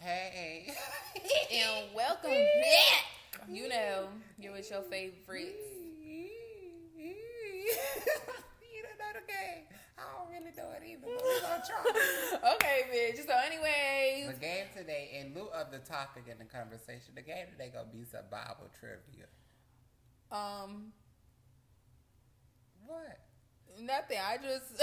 Hey. And welcome back. You know, you're with your favorites. You don't know the game. I don't really know it either, but we're going to try. Okay, bitch. So anyways. The game today, in lieu of the topic and the conversation, the game today going to be some Bible trivia. What? Nothing. I just...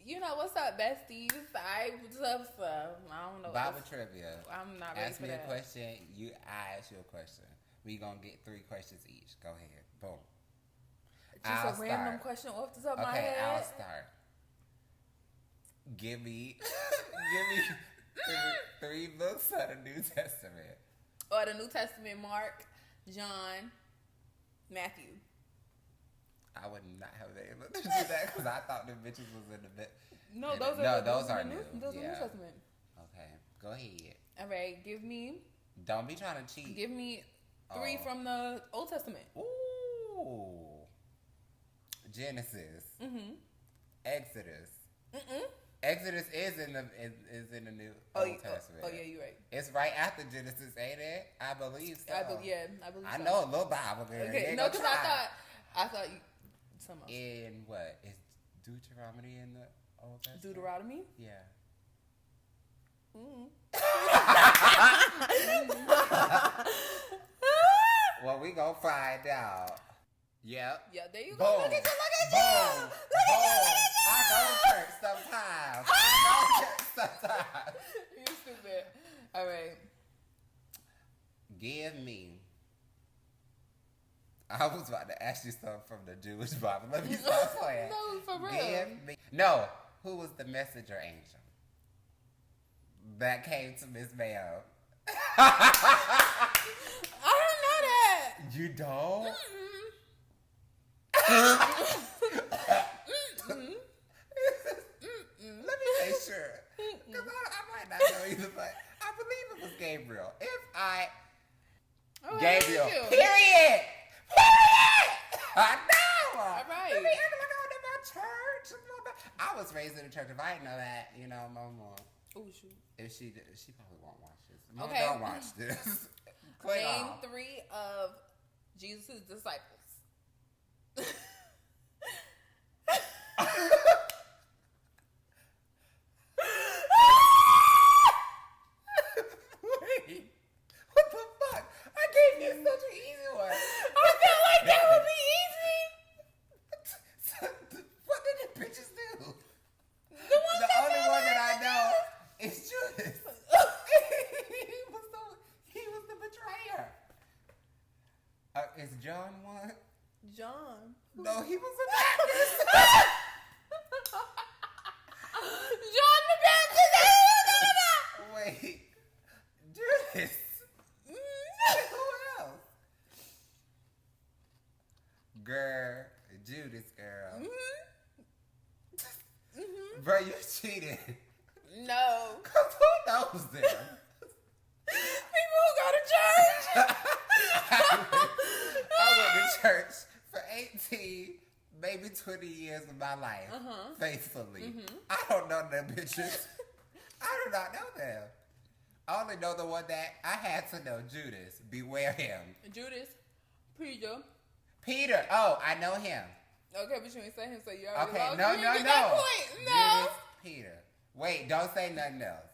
You know, what's up, besties? I don't know. Bible trivia. I'm not ready Ask for me that. a question. I ask you a question. We gonna get 3 questions each. Go ahead. Boom. Just a random question off the top of my head. Okay, I'll start. Give me 3 books of the New Testament. Or the New Testament: Mark, John, Matthew. I would not have been able to do that because I thought the bitches was in the bit. No, those are new. Those are New Testament. Okay, go ahead. All right, give me. Don't be trying to cheat. Give me 3 from the Old Testament. Ooh. Genesis. Mm-hmm. Exodus. Mm-mm. Exodus is in the New Old Testament. Oh yeah, you're right. It's right after Genesis, ain't it? I believe so. I believe I so. know a little Bible, girl. Okay, no, because I thought you. Some else. In what? Is Deuteronomy in the Old Testament? Deuteronomy? Yeah. Mm. Well, we gonna find out. Yep. Yeah, there you Boom. go. Look at you. Boom. Boom. I go to church sometimes. You're stupid. All right. Give me. I was about to ask you something from the Jewish Bible. Let me stop playing. No, for real. Give me. No. Who was the messenger angel that came to Miss Mayo? I don't know that. You don't? Let me make sure. Because I might not know either, but I believe it was Gabriel. Gabriel. Period! I know! All right. Let me act like I don't know about church. I was raised in the church. If I didn't know that, my mom. Oh, shoot. If she probably won't watch this. Mom, Okay. don't watch this. Name 3 of Jesus' disciples. Wait. What the fuck? I gave you such an easy one. I felt like that would be easy. What did the bitches do? The only one that I know is Judas. he was the betrayer. Is John one? John. No, he was a Baptist. John the Baptist. Wait. Judas. Who else? Girl. Judas, girl. Mm-hmm. Bro, you cheated. No. Because who knows them? People who go to church. I went to church for 18, maybe 20 years of my life, faithfully. I don't know them bitches. I do not know them. I only know the one that I had to know, Judas. Beware him. Judas. Peter. Peter. Oh, I know him. Okay, but you ain't say him, so you already Okay, lost. no. You didn't get that point. No. Judas, Peter. Wait, don't say nothing else.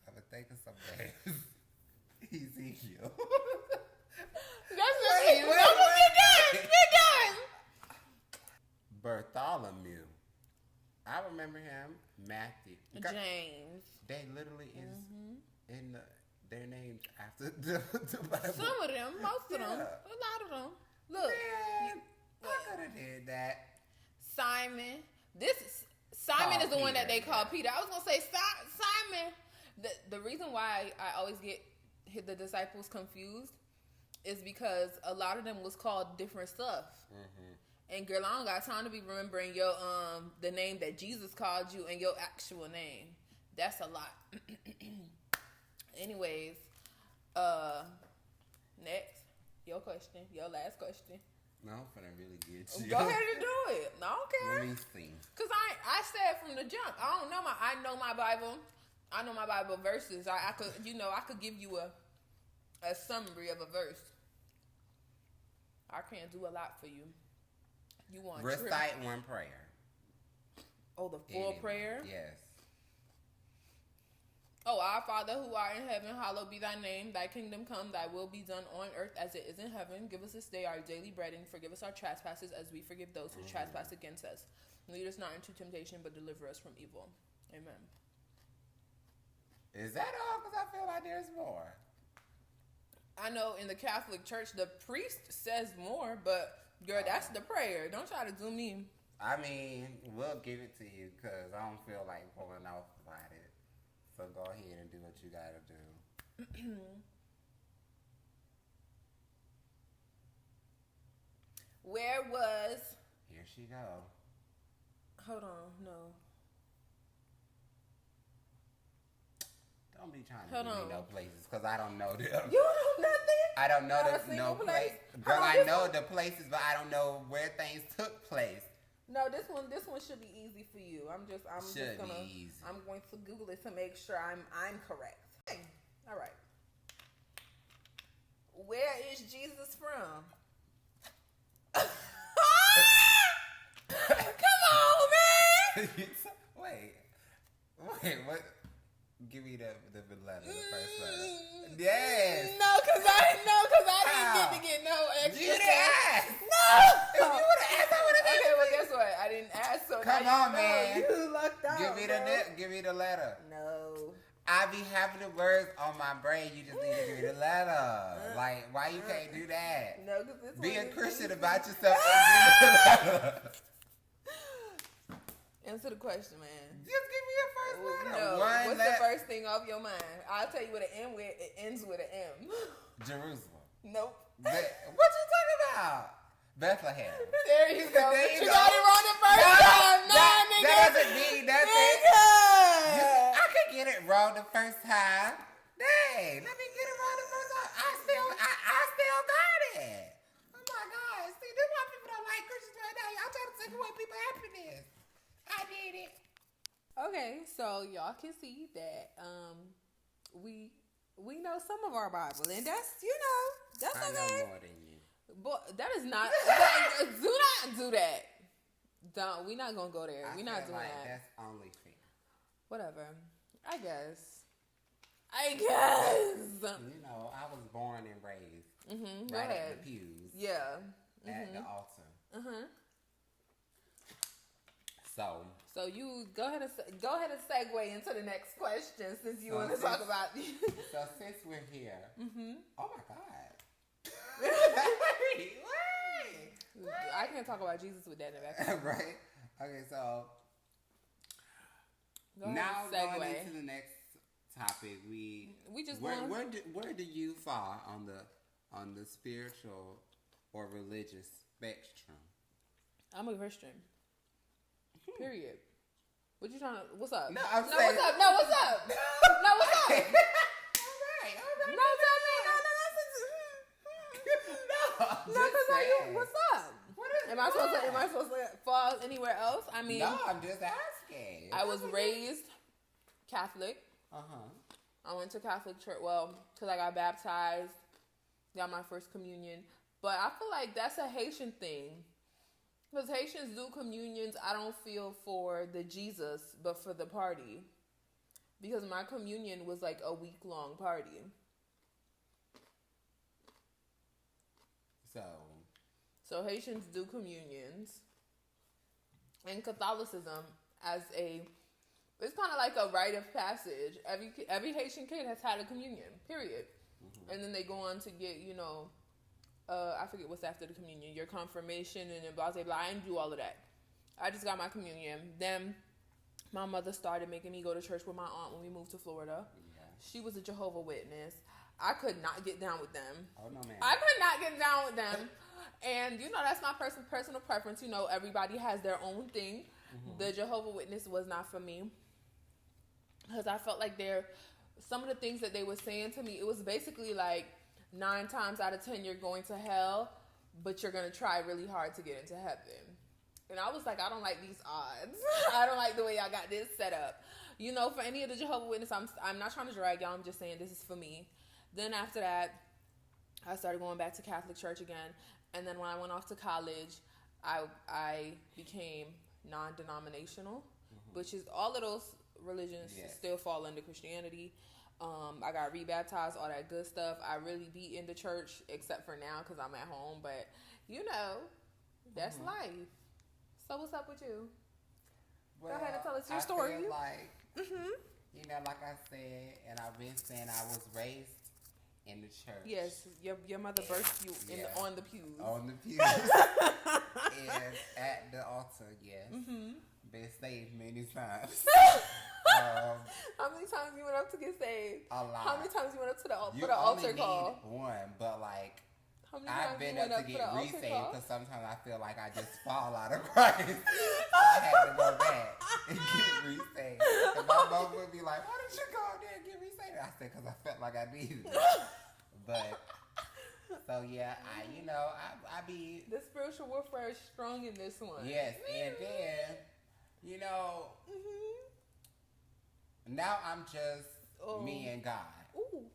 I'm going to think of something. Ezekiel. That's just you. Get done. Bartholomew. I remember him. Matthew. James. They literally is in their names after the Bible. Some of them, most of them, a lot of them. Look, Man, I could have did that. Simon. Simon is the one that they call Peter. I was gonna say Simon. The reason why I always get the disciples confused is because a lot of them was called different stuff. And girl, I don't got time to be remembering your the name that Jesus called you and your actual name. That's a lot. Anyways, next, your question, your last question. No, I'm finna really get you. Go ahead and do it. No, I don't care. Let me see. Cause I I said from the jump. I know my Bible. I know my Bible verses. I could give you a summary of a verse. I can't do a lot for you. You want recite one prayer. Oh, the full prayer? Yes. Oh, our Father who art in heaven, hallowed be thy name. Thy kingdom come, thy will be done on earth as it is in heaven. Give us this day our daily bread, and forgive us our trespasses as we forgive those who trespass against us. Lead us not into temptation, but deliver us from evil. Amen. Is that all? Because I feel like there's more. I know in the Catholic Church, the priest says more, but girl, that's the prayer. Don't try to do me. I mean, we'll give it to you because I don't feel like pulling off about it. So go ahead and do what you gotta do. Where was... Here she go. Hold on, no. Don't be trying to give me no places because I don't know them. You don't know nothing? I don't know no place. Girl, I know the places, but I don't know where things took place. No, this one should be easy for you. I'm going to Google it to make sure I'm correct. Okay. All right. Where is Jesus from? Come on, man. Wait, what? Give me the letter, the first letter. Yes. No, because I didn't get to get no extra. You didn't ask. No. If you would have asked, I would have. Okay, well, guess what? I didn't ask. So come on, man. You lucked out. Give me the letter. No. I be having the words on my brain. You just need to give me the letter. Like, why you can't do that? No, because this be one a Christian about yourself and give me the letter. Answer the question, man. Just give me your first letter. No. What's the first thing off your mind? I'll tell you what it ends with an M. Jerusalem. Nope. What you talking about? Bethlehem. There you go. There you got it wrong the first time. Nigga. That doesn't mean nothing. I could get it wrong the first time. Dang, let me get it wrong the first time. I still got it. Oh my God. See, this is why people don't like Christians right now. Y'all trying to take away people's happiness. I did it. Okay, so y'all can see that we know some of our Bible, and that's that's okay. I know more than you. But that is not. Do not do that. We're not gonna go there. We're not doing that. That's only fair. Whatever. I guess. I was born and raised right at the pews. Yeah. At the altar. So you go ahead and segue into the next question since you want to talk about. So since we're here, oh my God. Wait. I can't talk about Jesus with that in the background. Right. Okay, so going into the next topic, we just where do you fall on the spiritual or religious spectrum? I'm a Christian. Period. What you trying to? What's up? No, I'm saying. What's up? No, what's up? No, what's up? All right. No, tell me. No, what's up? Am I supposed to fall anywhere else? I mean, no, I'm just asking. I was raised Catholic. I went to Catholic church. Well, till I got baptized, got my first communion. But I feel like that's a Haitian thing. Because Haitians do communions, I don't feel for the Jesus, but for the party. Because my communion was like a week-long party. So Haitians do communions. And Catholicism it's kind of like a rite of passage. Every Haitian kid has had a communion, period. And then they go on to get, I forget what's after the communion, your confirmation and then blah, blah, blah. I didn't do all of that. I just got my communion. Then my mother started making me go to church with my aunt when we moved to Florida. Yeah. She was a Jehovah's Witness. I could not get down with them. Oh, no, man. I could not get down with them. And, that's my personal preference. Everybody has their own thing. The Jehovah's Witness was not for me. Because I felt like some of the things that they were saying to me, it was basically like 9 times out of 10 you're going to hell, but you're going to try really hard to get into heaven. And I was like, I don't like these odds. I don't like the way y'all got this set up. You know, for any of the Jehovah's Witnesses, I'm not trying to drag y'all. I'm just saying this is for me. Then after that, I started going back to Catholic church again. And then when I went off to college, I became non-denominational, which is all of those religions still fall under Christianity. I got rebaptized, all that good stuff. I really be in the church, except for now because I'm at home. But, you know, that's life. So what's up with you? Well, go ahead and tell us your I story. Feel like, you know, like I said, and I've been saying, I was raised in the church. Yes, your mother birthed you on the pews. On the pews. And at the altar, yes. Been saved many times. How many times you went up to get saved? A lot. How many times you went up to the altar only call? Need one, but like, how many I've times been you went up up to for get the resaved altar because sometimes I feel like I just fall out of Christ. I had to go back and get resaved. And my mom would be like, why didn't you go out there and get resaved? I said, because I felt like I needed it. But, so yeah, I be... The spiritual warfare is strong in this one. Yes, and then, you know, now I'm just me and God. Ooh.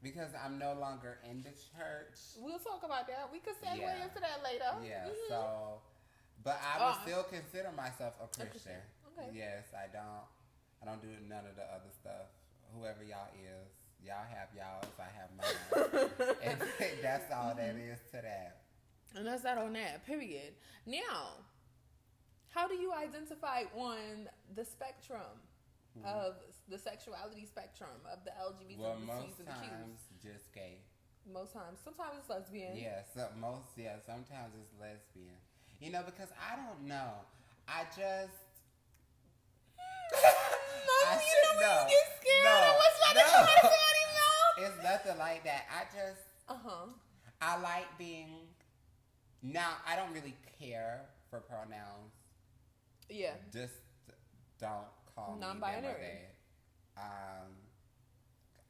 Because I'm no longer in the church. We'll talk about that. We could segue into that later. Yeah, so, but I would still consider myself a Christian. Okay. Yes, I don't do none of the other stuff. Whoever y'all is, y'all have y'all's, I have mine. And that's all that is to that. And that's that on that, period. Now, how do you identify on the spectrum of the sexuality spectrum of the LGBT Well, and the most C's and the Q's? times just gay. Most times. Sometimes it's lesbian. Yeah, sometimes it's lesbian. You know, because I don't know. I just... You get scared. What's trying to come out of somebody's mouth? It's nothing like that. I just... I like being... Now, I don't really care for pronouns. Yeah. Just don't call non-binary. me them.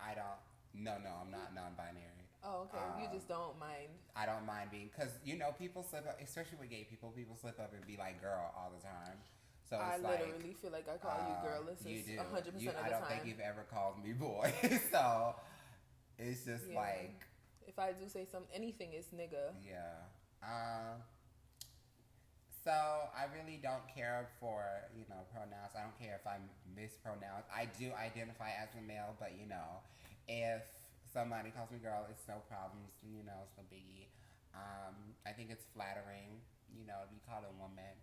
I don't... No, I'm not non-binary. Oh, okay. You just don't mind. I don't mind being... Because, you know, people slip up... Especially with gay people slip up and be like, girl, all the time. So I it's literally feel like I call you girl. This is 100% of the time. I don't think you've ever called me boy. So, it's just like... If I do say anything, it's nigga. Yeah. So, I really don't care for, pronouns. I don't care if I'm mispronounced. I do identify as a male, but, if somebody calls me girl, it's no problem. It's no biggie. I think it's flattering, to be called a woman.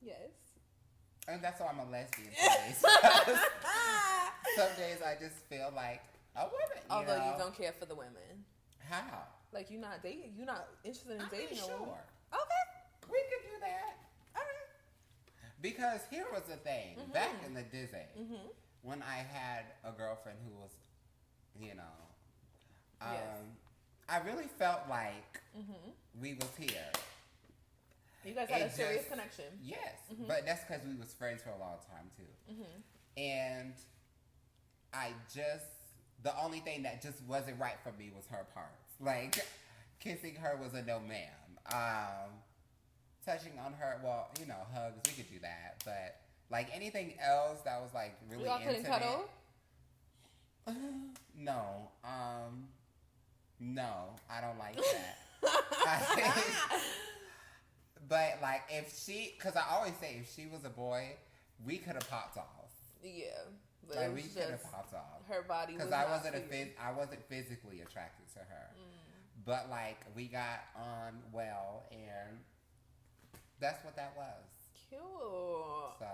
Yes. And that's why I'm a lesbian some days. Some days I just feel like a woman, Although you don't care for the women. How? Like you're not interested in dating a woman. Sure. Okay. We can do that. All right. Because here was the thing. Back in the Disney, when I had a girlfriend who was, I really felt like we was here. You guys had a serious connection. Yes. But that's because we was friends for a long time, too. And the only thing that just wasn't right for me was her parts. Like, kissing her was a no ma'am. Touching on her, well, hugs, we could do that. But, like, anything else that was, like, really y'all intimate. Y'all couldn't cuddle? No. No, I don't like that. But, like, because I always say if she was a boy, we could have popped off. Yeah. But like, we could have popped off. Her body was because I wasn't physically attracted to her. But, like, we got on well, and that's what that was. Cool. So.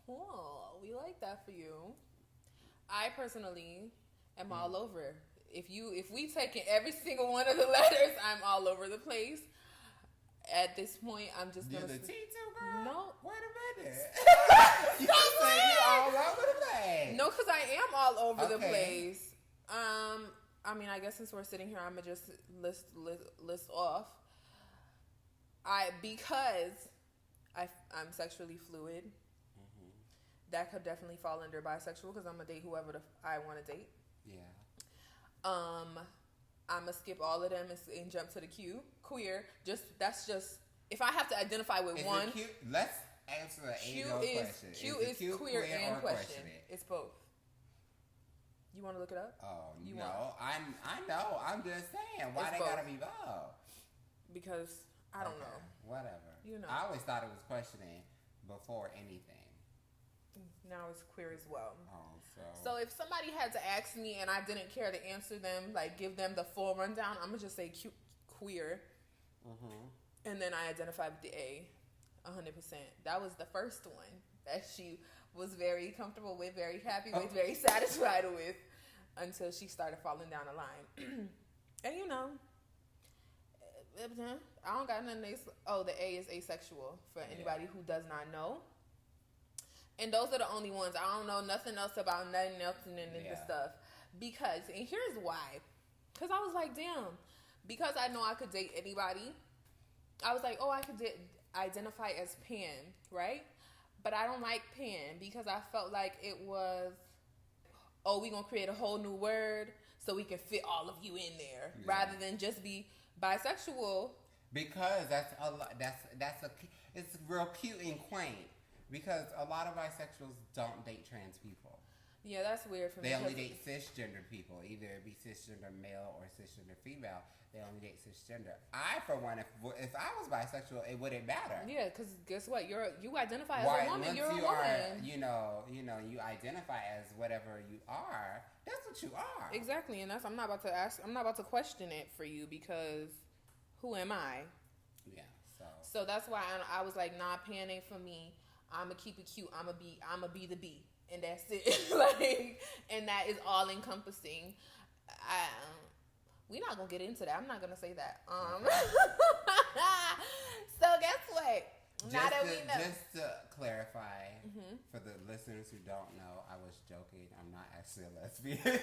Cool. We like that for you. I personally am all over. If we taking every single one of the letters, I'm all over the place. At this point, I'm just gonna. You the T2 girl? No. Wait a minute. You say you all over the place. No, because I am all over the place. I mean, I guess since we're sitting here, I'm gonna just list off. Because I'm sexually fluid. That could definitely fall under bisexual because I'm gonna date whoever I want to date. Yeah. I'm gonna skip all of them and jump to the Q. Queer. That's just if I have to identify with one, cute? Let's answer the age-old question. Q is queer and question it. It's both. You want to look it up? Oh, I know. I'm just saying. Why they gotta be both? Because I don't know. Whatever. You know. I always thought it was questioning before anything. Now it's queer as well. Oh, so if somebody had to ask me and I didn't care to answer them, like give them the full rundown, I'm gonna just say queer. Mm-hmm. And then I identified with the A, 100%. That was the first one that she was very comfortable with, very happy with, very satisfied with, until she started falling down the line. And you know, I don't got nothing. The A is asexual for anybody who does not know. And those are the only ones. I don't know nothing else about nothing else and the stuff. Because, and here's why. Because I was like, damn. Because I know I could date anybody. I was like, I could identify as pan, right? But I don't like pan because I felt like it was, we going to create a whole new word so we can fit all of you in there. Yeah. Rather than just be bisexual. Because it's real cute and quaint. Because a lot of bisexuals don't date trans people. Yeah, that's weird for me. They only date cisgendered people. Either it be cisgender male or cisgender female. They only date cisgender. I, for one, if I was bisexual, it wouldn't matter. Yeah, because guess what? You identify as a woman. You're a woman. You identify as whatever you are. That's what you are. Exactly, and I'm not about to question it for you because who am I? Yeah. So that's why I was like, nah, pan ain't for me. I'ma keep it cute. I'ma be the B, and that's it. And that is all encompassing. We're not gonna get into that. I'm not gonna say that. So guess what? Just to clarify, for the listeners who don't know, I was joking. I'm not actually a lesbian.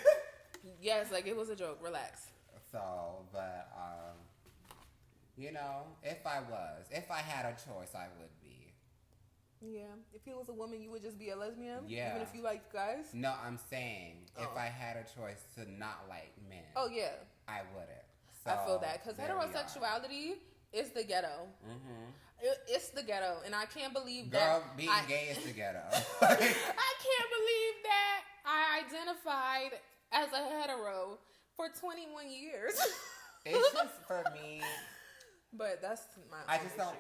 Yes, it was a joke. Relax. So, but if I had a choice, I would be. Yeah, if you was a woman, you would just be a lesbian? Yeah. Even if you like guys? No, I'm saying if I had a choice to not like men. Oh, yeah. I wouldn't. So, I feel that. Because heterosexuality is the ghetto. Mm-hmm. It's the ghetto. And I can't believe Girl, being gay is the ghetto. I can't believe that I identified as a hetero for 21 years. It's just for me. But that's my I just don't...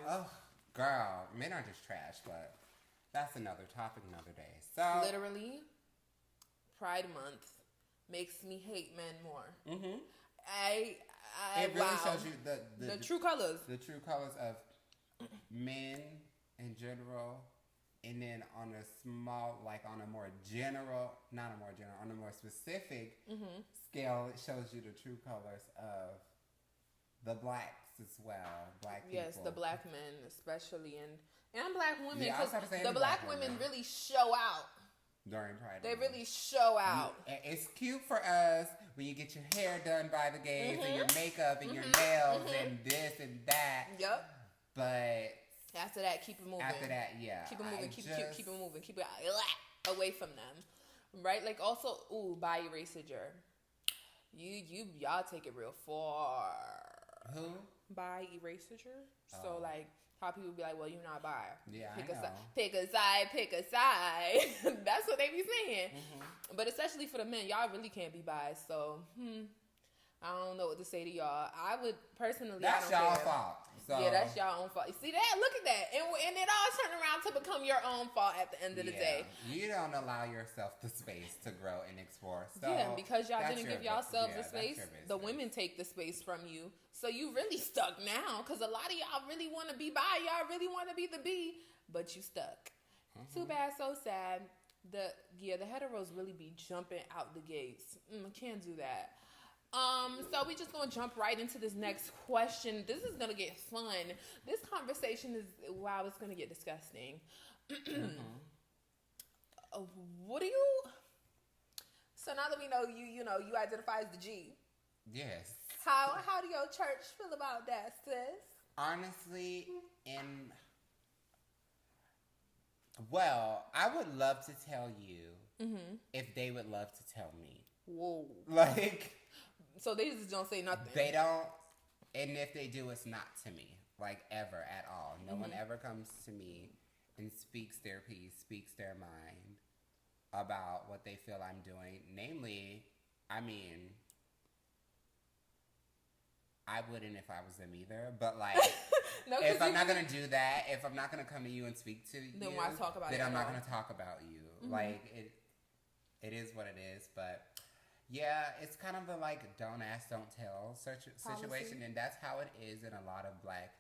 Girl, men are just trash, but that's another topic another day. So literally, Pride Month makes me hate men more. Mm-hmm. It really shows you the true colors. The true colors of men in general, and then on a small, on a more specific scale, it shows you the true colors of the blacks as well, black people. Yes, the black men especially, and black women. Yeah, because the black women really show out during Pride. They really show out. It's cute for us when you get your hair done by the gays and your makeup and your nails and this and that. Yep. But after that, keep it moving. After that, yeah. Keep it moving. Keep it moving. Keep it away from them. Right? Also, by eraser. Y'all take it real far. Who? Bi eraser. So how people be like, well, you're not bi. Yeah, pick a side. That's what they be saying. Mm-hmm. But especially for the men, y'all really can't be bi. So, I don't know what to say to y'all. I would personally. That's y'all fault. So. Yeah, that's y'all own fault. You see that? Look at that. And it all turned around to become your own fault at the end of the day. You don't allow yourself the space to grow and explore. So because y'all didn't give yourselves the space, the women take the space from you. So you really stuck now. Because a lot of y'all really want to be bi. Y'all really want to be the B. But you stuck. Mm-hmm. Too bad, so sad. The heteros really be jumping out the gates. Can't do that. So we just gonna jump right into this next question. This is gonna get fun. This conversation is it's gonna get disgusting. What do you? So now that we know you identify as the G. Yes. How do your church feel about that, sis? Honestly, I would love to tell you if they would love to tell me. Whoa. Like. So they just don't say nothing. They don't, and if they do, it's not to me. like ever at all. No one ever comes to me and speaks their piece, speaks their mind about what they feel I'm doing. Namely, I mean, I wouldn't if I was them either, but like, no, if I'm not gonna do that, if I'm not gonna come to you and speak to you, then why talk about it? Then I'm not gonna talk about you. Like it is what it is. But yeah, it's kind of the like don't ask, don't tell situation, and that's how it is in a lot of Black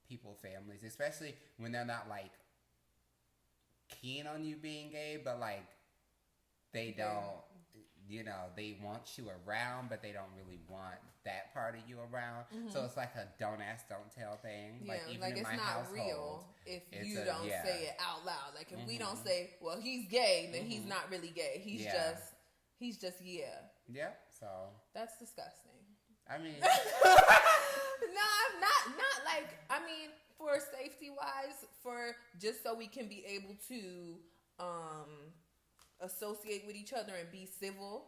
people families, especially when they're not like keen on you being gay, but like they don't. You know, they want you around, but they don't really want that part of you around. So it's like a don't ask, don't tell thing. Yeah, like even in it's my not household, real if you don't say it out loud. Like if we don't say, well, he's gay, then he's not really gay. He's just Yeah, so. That's disgusting. I mean. No, not like, I mean, for safety wise, for just so we can be able to, associate with each other and be civil,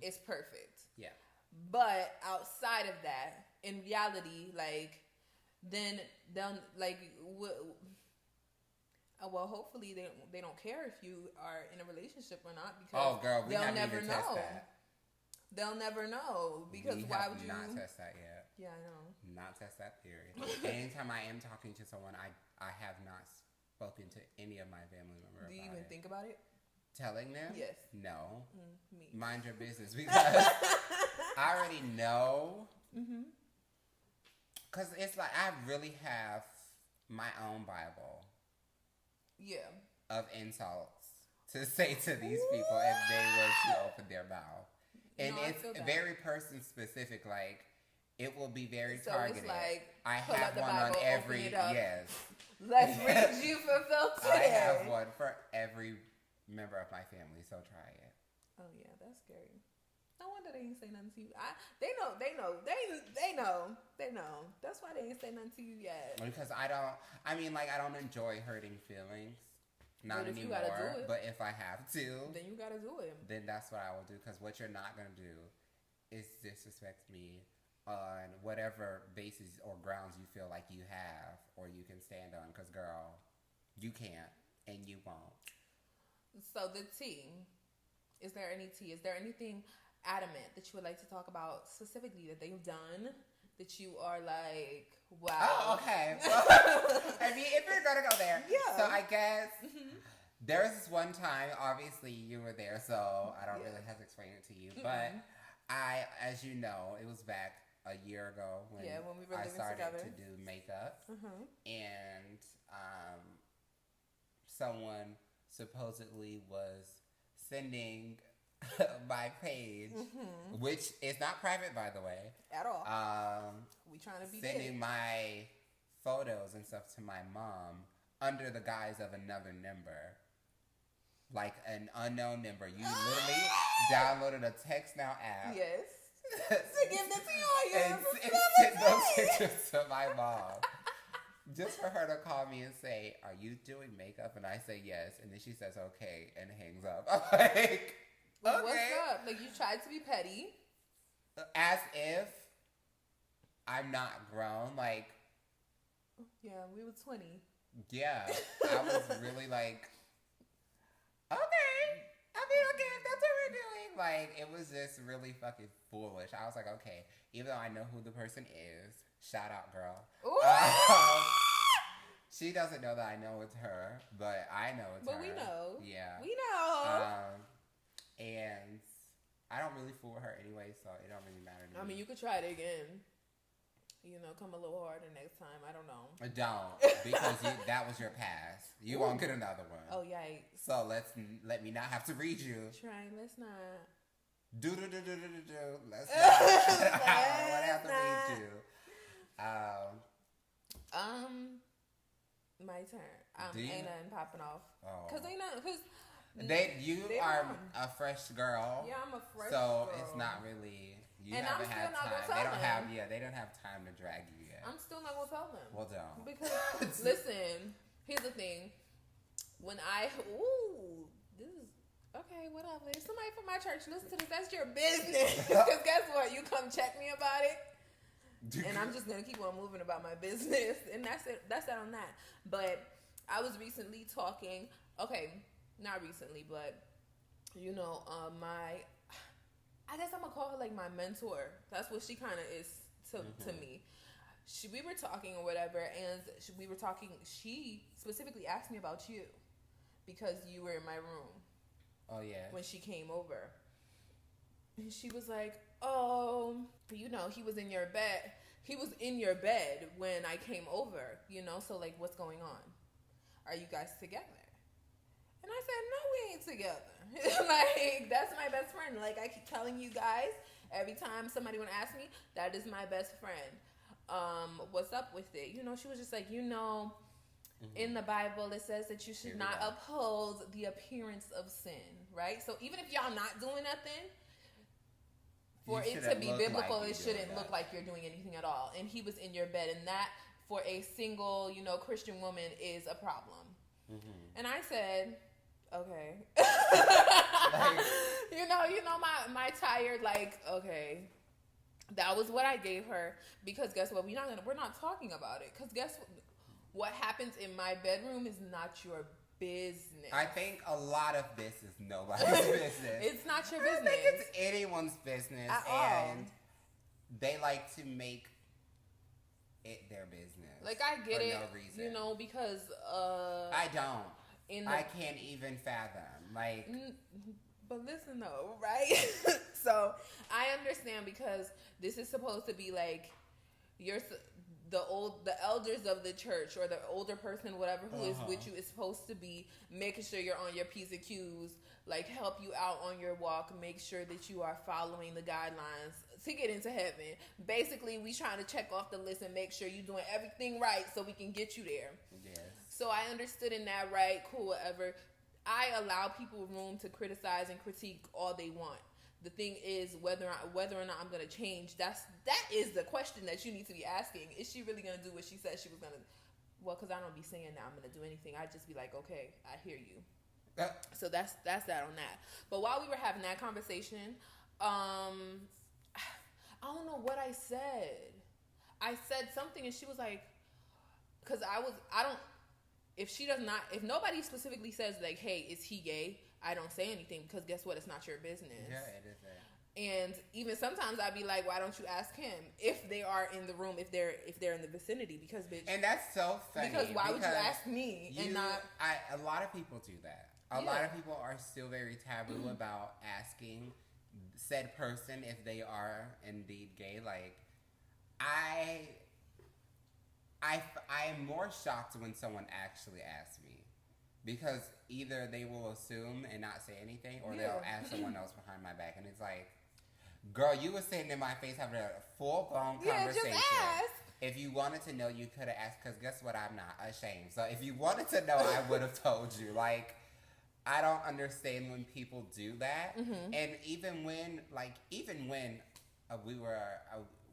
it's perfect. Yeah. But outside of that, in reality, like, then they'll like, well, hopefully they don't care if you are in a relationship or not, because they'll never know. They'll never know, because why would you not test that yet? Yeah, I know. Not test that theory. Anytime I am talking to someone, I have not spoken to any of my family members. Do you even think about it? Telling them? Yes. No. Me. Mind your business, because I already know. Because it's like I really have my own Bible. Yeah. Of insults to say to these people if they were to open their mouth. And it's very person specific. Like, it will be very targeted. It's like, I have one on every, yes. Let's read you for filter. I have one for every member of my family, so try it. Oh yeah, that's scary. No wonder they ain't say nothing to you. They know. That's why they ain't say nothing to you yet. Because I don't enjoy hurting feelings. Not anymore. But if I have to, then you gotta do it. Then that's what I will do. Because what you're not gonna do is disrespect me on whatever basis or grounds you feel like you have or you can stand on. Because girl, you can't and you won't. So the tea, is there any tea? Is there anything adamant that you would like to talk about specifically that they've done that you are like, wow? Oh, okay. Well, I mean, if you're gonna go there, yeah. So I guess there was this one time. Obviously, you were there, so I don't really have to explain it to you. But I, as you know, it was back a year ago when we were started together to do makeup, and someone supposedly was sending my page, which is not private, by the way, at all. We trying to be sending big. My photos and stuff to my mom under the guise of another number, like an unknown number. You literally downloaded a Text Now app. Yes. To give the tea and send those pictures to my mom. Just for her to call me and say, "Are you doing makeup?" And I say yes, and then she says okay and hangs up. I'm like, okay. What's up? Like, you tried to be petty, as if I'm not grown. Like, yeah, we were 20. Yeah, I was really like, okay. I mean, okay, if that's what we're doing. Like, it was just really fucking foolish. I was like, okay, even though I know who the person is, shout out, girl. She doesn't know that I know it's her, but I know it's her. But we know. Yeah. We know. And I don't really fool her anyway, so it don't really matter to me. I mean, you could try it again. You know, come a little harder next time. I don't know. Don't, because that was your pass. You won't get another one. Oh, yikes. So let me not have to read you. Try, let's not. Let's not. I don't want to have to read you. My turn. Ain't nothing popping off. Cause you are a fresh girl. Yeah, I'm a fresh girl. So it's not really. You and haven't I'm had still time. Not gonna tell them. They don't have time to drag you yet. I'm still not gonna tell them. Well, don't. Because listen, here's the thing. When this is okay. Whatever. If somebody from my church listens to this, that's your business. Because guess what? You come check me about it. And I'm just gonna keep on moving about my business, and that's it. That's it on that. But I was recently talking. Okay, not recently, but you know, I guess I'm gonna call her like my mentor. That's what she kind of is to me. We were talking or whatever, and we were talking. She specifically asked me about you because you were in my room. Oh yeah. When she came over, and she was like, "Oh, you know, he was in your bed. He was in your bed when I came over. You know, so like, what's going on? Are you guys together?" And I said, "No, we ain't together. Like, that's my best friend. Like, I keep telling you guys every time somebody want to ask me, that is my best friend. What's up with it?" You know, she was just like, you know, in the Bible it says that you should not oppose the appearance of sin, right? So even if y'all not doing nothing, for it to be biblical, it shouldn't look like you're doing anything at all. And he was in your bed, and that for a single, you know, Christian woman is a problem. And I said, okay. Like, you know, my tired, like, okay. That was what I gave her, because guess what? We're not talking about it. Because guess what happens in my bedroom is not your business. I think a lot of this is nobody's business. It's not your business. I think it's anyone's business, at and all. They like to make it their business. Like, I get it, no reason. you know, because I don't. I can't even fathom. Like, but listen though, right? So I understand, because this is supposed to be like the elders of the church, or the older person, whatever, who is with you, is supposed to be making sure you're on your P's and Q's, like help you out on your walk, make sure that you are following the guidelines to get into heaven. Basically, we trying to check off the list and make sure you're doing everything right so we can get you there. Yes. So I understood in that, right? Cool, whatever. I allow people room to criticize and critique all they want. The thing is whether or not I'm going to change. That is the question that you need to be asking. Is she really going to do what she said she was going to? Well, because I don't be saying that I'm going to do anything. I just be like, okay, I hear you. So that's that on that. But while we were having that conversation, I don't know what I said. I said something, and she was like, because if nobody specifically says like, hey, is he gay? I don't say anything, because guess what? It's not your business. Yeah, it is that. And even sometimes I'd be like, why don't you ask him if they are in the room, if they're in the vicinity? Because bitch. And that's so funny. Because why would you ask me and not? A lot of people do that. A lot of people are still very taboo about asking said person if they are indeed gay. Like, I'm more shocked when someone actually asks me, because either they will assume and not say anything, or they'll ask someone else behind my back, and it's like, girl, you were sitting in my face having a full-blown conversation. Just ask. If you wanted to know, you could have asked, because guess what? I'm not ashamed. So if you wanted to know, I would have told you. Like, I don't understand when people do that. And even when we were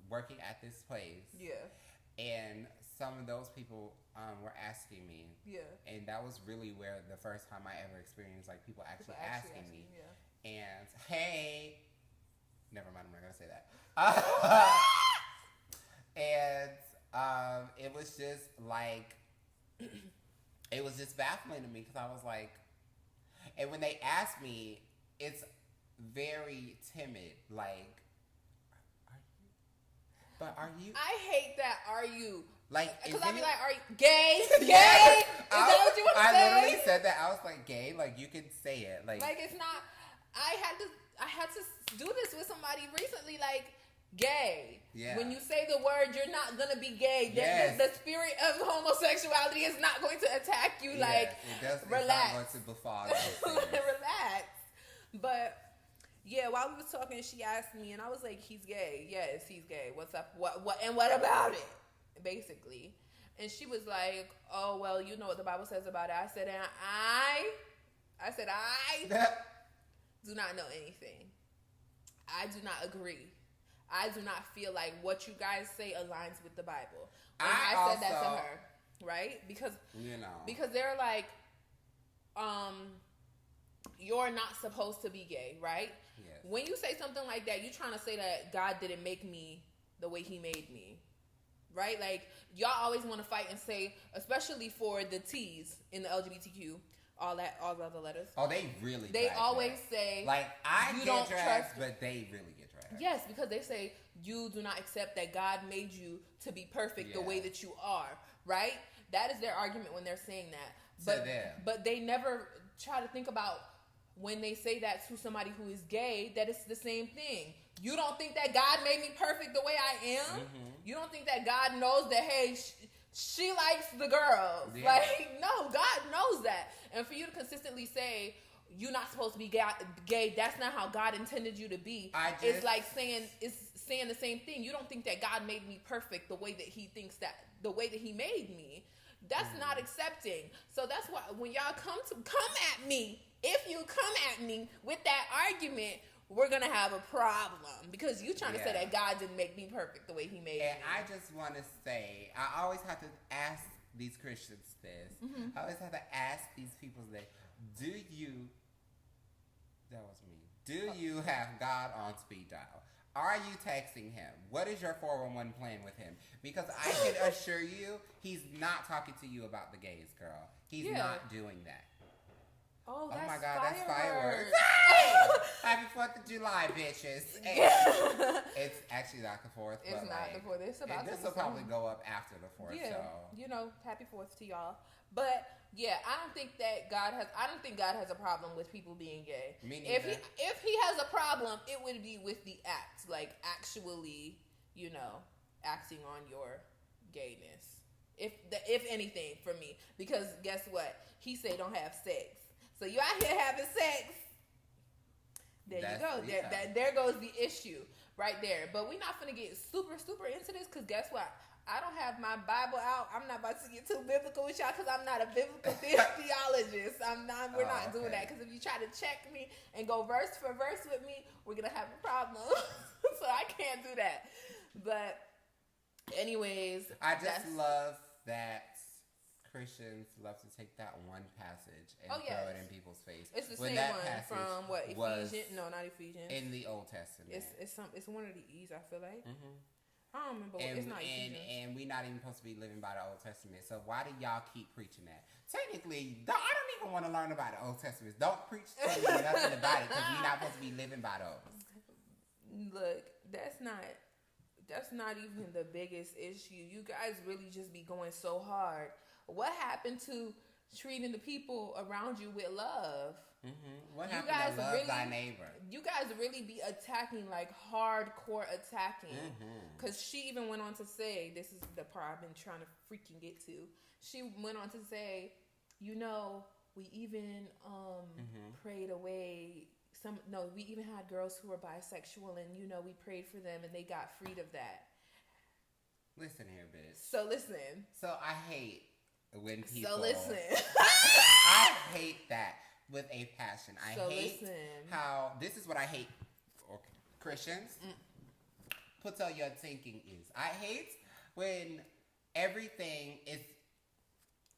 working at this place, and some of those people were asking me, and that was really where the first time I ever experienced like people actually asking me. And hey, never mind, I'm not gonna say that. And it was just like, it was just baffling to me, because I was like, and when they asked me, it's very timid, like, are you? I hate that. Are you? Like, because I'll be like, are you gay? Gay? Is that what you want to say? I literally said that. I was like, gay? Like, you can say it. Like it's not. I had to do this with somebody recently. Like, gay. Yeah. When you say the word, you're not gonna be gay. Yes. The spirit of homosexuality is not going to attack you. Yes, like, relax. It's not going to befall you. Relax. But. Yeah, while we was talking, she asked me, and I was like, he's gay. Yes, he's gay. What's up? What? And what about it? Basically. And she was like, oh, well, you know what the Bible says about it. I said, and I do not know anything. I do not agree. I do not feel like what you guys say aligns with the Bible. And I said that to her, right? Because they're like, you're not supposed to be gay, right? Yes. When you say something like that, you're trying to say that God didn't make me the way he made me. Right? Like, y'all always want to fight and say, especially for the T's in the LGBTQ, all the other letters. Oh, they really They always say, like, I you get don't dragged, trust, but they really get dragged. Yes, because they say, you do not accept that God made you to be perfect the way that you are. Right? That is their argument when they're saying that. But they never try to think about when they say that to somebody who is gay, that it's the same thing. You don't think that God made me perfect the way I am? Mm-hmm. You don't think that God knows that, hey, she likes the girls. Yeah. Like, no, God knows that. And for you to consistently say, you're not supposed to be gay, that's not how God intended you to be. It's like saying the same thing. You don't think that God made me perfect the way that he thinks that, the way that he made me. That's not accepting. So that's why when y'all come at me, if you come at me with that argument, we're going to have a problem because you trying to say that God didn't make me perfect the way he made me. And I just want to say, I always have to ask these Christians this. Mm-hmm. I always have to ask these people this. Do you have God on speed dial? Are you texting him? What is your 411 plan with him? Because I can assure you, he's not talking to you about the gays, girl. He's not doing that. Oh, that's my God, fireworks. That's fireworks. Hey! Happy 4th of July, bitches. Hey. It's actually not the 4th. It's not the 4th. It's about this will probably go up after the 4th. Yeah, so. Happy 4th to y'all. But yeah, I don't think God has a problem with people being gay. Me neither. If he has a problem, it would be with the act, like actually, acting on your gayness. If anything, for me, because guess what? He said don't have sex. So you out here having sex. There you go. Yeah. There goes the issue right there. But we're not going to get super, super into this because guess what? I don't have my Bible out. I'm not about to get too biblical with y'all because I'm not a biblical theologist. We're not doing that because if you try to check me and go verse for verse with me, we're going to have a problem. So I can't do that. But anyways. I just love that Christians love to take that one passage and throw it in people's face. It's the same one from what, Ephesians? No, not Ephesians. In the Old Testament. It's one of the E's, I feel like. Mm-hmm. I don't remember. It's not Ephesians. And we're not even supposed to be living by the Old Testament. So why do y'all keep preaching that? Technically, I don't even want to learn about the Old Testament. Don't preach to me nothing about it because we're not supposed to be living by those. Look, that's not even the biggest issue. You guys really just be going so hard. What happened to treating the people around you with love? Mm-hmm. What happened to love thy neighbor? You guys really be attacking, like hardcore attacking. Because she even went on to say, this is the part I've been trying to freaking get to. She went on to say, we even prayed away we even had girls who were bisexual and, we prayed for them and they got freed of that. Listen here, bitch. So listen. So I hate when people... So listen. I hate that with a passion. I hate how... This is what I hate. Okay. Christians, put all your thinking is. I hate when everything is...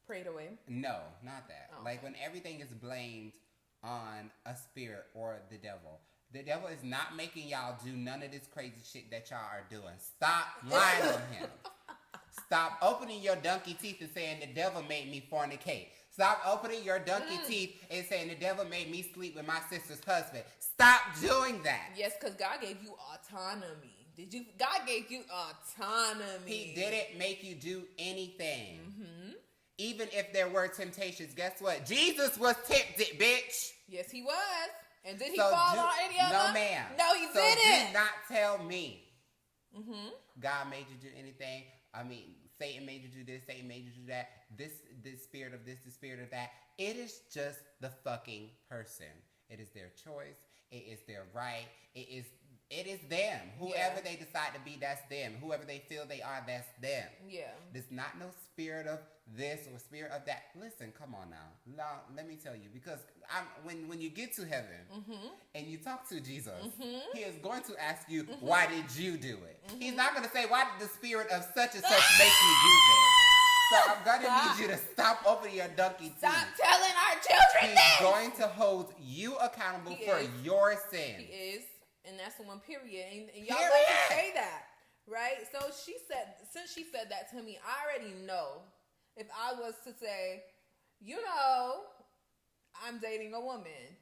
Prayed away? No, not that. Oh, like when everything is blamed on a spirit or the devil. The devil is not making y'all do none of this crazy shit that y'all are doing. Stop lying on him. Stop opening your donkey teeth and saying the devil made me fornicate. Stop opening your donkey teeth and saying the devil made me sleep with my sister's husband. Stop doing that. Yes, because God gave you autonomy. God gave you autonomy. He didn't make you do anything. Mm-hmm. Even if there were temptations, guess what? Jesus was tempted, bitch. Yes, he was. And did he fall on any of them? No, ma'am. No, he didn't. Do not tell me God made you do anything. I mean, Satan made you do this. Satan made you do that. This spirit of this, the spirit of that. It is just the fucking person. It is their choice. It is their right. It is them. Whoever they decide to be, that's them. Whoever they feel they are, that's them. Yeah. There's not no spirit of this or spirit of that. Listen, come on now. Let me tell you, because when you get to heaven and you talk to Jesus, he is going to ask you, why did you do it? He's not going to say, why did the spirit of such and such make you do this? So I'm going to need you to stop opening your donkey teeth. Stop telling our children this. He's going to hold you accountable for your sin. He is. And that's the one period. And y'all like to say that. right? So since she said that to me, I already know if I was to say, I'm dating a woman,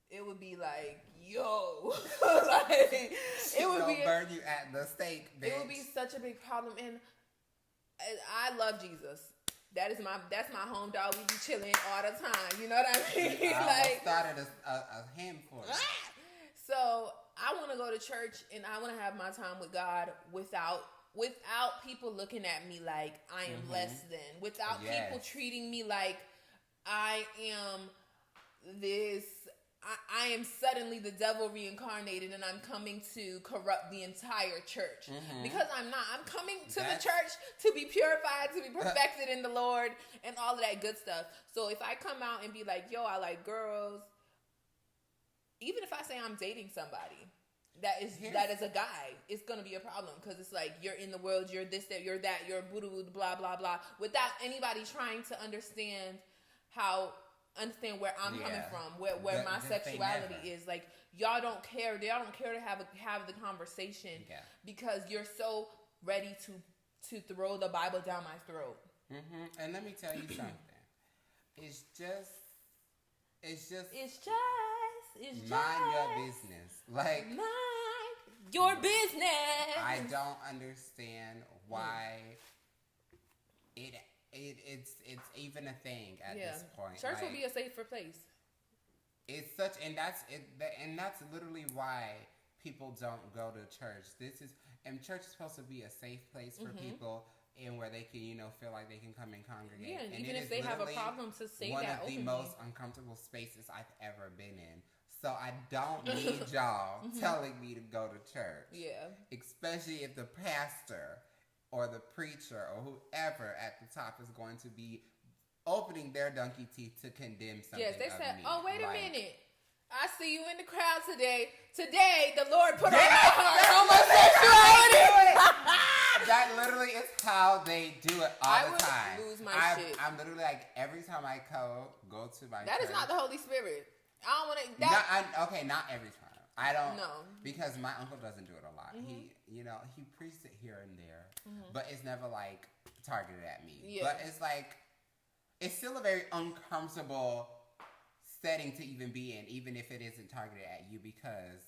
it would be like, yo, like it would be burn you at the stake, bitch. It would be such a big problem, and I love Jesus. That's my home dog. We be chilling all the time. You know what I mean? I started a hymn for it. So I want to go to church and I want to have my time with God without people looking at me like I am less than, without people treating me like I am this. I am suddenly the devil reincarnated and I'm coming to corrupt the entire church. Because I'm not. I'm coming to the church to be purified, to be perfected in the Lord and all of that good stuff. So if I come out and be like, yo, I like girls, even if I say I'm dating somebody that is a guy, it's going to be a problem because it's like you're in the world, you're this, that, you're that, you're blah, blah, blah, without anybody trying to understand where I'm coming from, where my sexuality is. Like, y'all don't care. Y'all don't care to have the conversation because you're so ready to throw the Bible down my throat. And let me tell you something. It's just mind your business. Like, mind your business. I don't understand why it's even a thing at this point. Church will be a safer place. It's such, and that's literally why people don't go to church. Church is supposed to be a safe place for people, and where they can, feel like they can come and congregate. Yeah, and even if they have a problem to say one that of the openly. most uncomfortable spaces I've ever been in. So I don't need y'all telling me to go to church. Yeah. Especially if the pastor or the preacher or whoever at the top is going to be opening their donkey teeth to condemn something. Yes, they said, me. oh, wait a minute. I see you in the crowd today. Today, the Lord put on my heart homosexuality. That literally is how they do it all the time. I would lose my shit. I'm literally like, every time I go to my That church, is not the Holy Spirit. I don't want to. Not every time. I don't. No. Because my uncle doesn't do it a lot. He preached it here and there. But it's never like targeted at me. Yeah. But it's like, it's still a very uncomfortable setting to even be in, even if it isn't targeted at you, because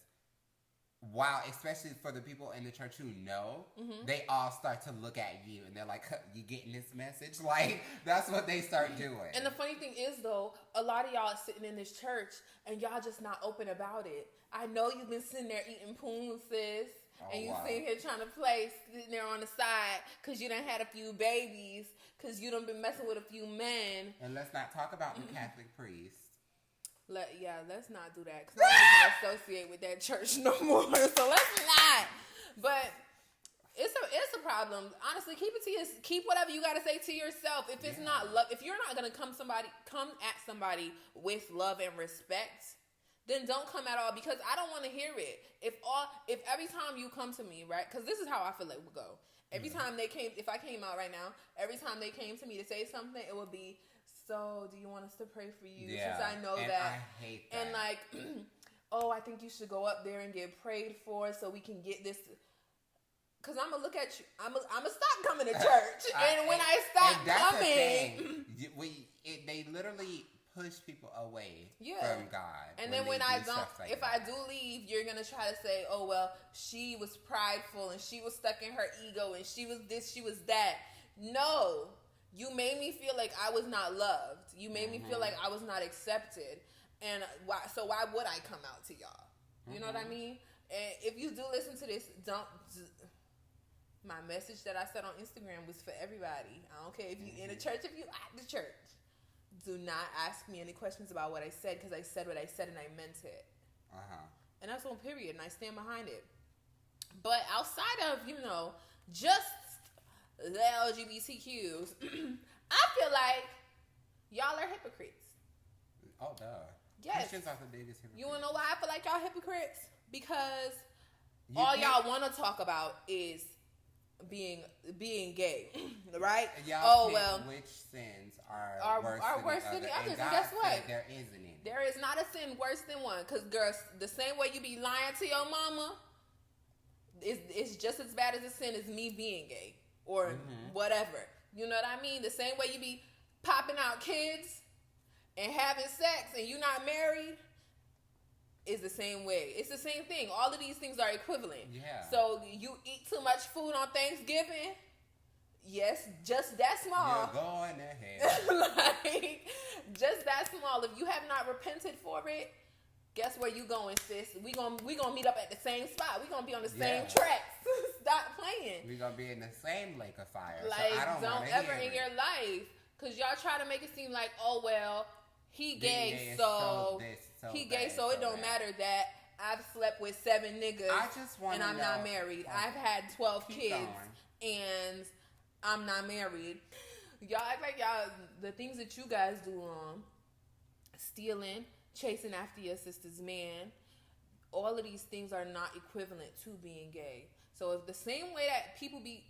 especially for the people in the church who know, they all start to look at you and they're like, you getting this message? Like, that's what they start doing. And the funny thing is, though, a lot of y'all are sitting in this church and y'all just not open about it. I know you've been sitting there eating poon, sis. And you sitting here trying to play, sitting there on the side because you done had a few babies, because you done been messing with a few men. And let's not talk about the Catholic priest. Let's not do that, because I don't even associate with that church no more. So let's not. But it's a problem. Honestly, keep whatever you got to say to yourself. If it's not love, if you're not gonna come at somebody with love and respect, then don't come at all, because I don't want to hear it. If every time you come to me, right? Because this is how I feel like it would go. Every time if I came out right now, every time they came to me to say something, it would be, so do you want us to pray for you? Yeah. Since I know and that. I hate that. And like, oh, I think you should go up there and get prayed for so we can get this. Because I'm going to look at you. I'm going to stop coming to church. And when I stop coming. They literally push people away from God. And then when I don't, if I do leave, you're going to try to say, oh, well, she was prideful and she was stuck in her ego and she was this, she was that. No, you made me feel like I was not loved. You made me feel like I was not accepted. And why would I come out to y'all? You know what I mean? And if you do listen to this, my message that I said on Instagram was for everybody. I don't care if you in a church, if you at the church. Do not ask me any questions about what I said, because I said what I said and I meant it. And that's on period, and I stand behind it. But outside of, just the LGBTQs, I feel like y'all are hypocrites. Oh, duh. Yes. Christians are the biggest hypocrites. You want to know why I feel like y'all hypocrites? Because y'all want to talk about is being gay, right? Y'all which sins are worse than the others. And guess what? There isn't any. There is not a sin worse than one. Because, girls, the same way you be lying to your mama, it's just as bad as a sin as me being gay or whatever. You know what I mean? The same way you be popping out kids and having sex and you not married is the same way. It's the same thing. All of these things are equivalent. Yeah. So you eat too much food on Thanksgiving. Yes, just that small. You're going ahead. Like, just that small. If you have not repented for it, guess where you going, sis? We gonna meet up at the same spot. We gonna be on the same tracks. Stop playing. We gonna be in the same lake of fire. Like, so don't ever in your life, cause y'all try to make it seem like, oh well, he gay, so he gay, so it don't matter that I've slept with 7 niggas. I just want and I'm not married. I've had 12 kids and I'm not married. Y'all act like y'all the things that you guys do wrong, stealing, chasing after your sister's man, all of these things are not equivalent to being gay. So if the same way that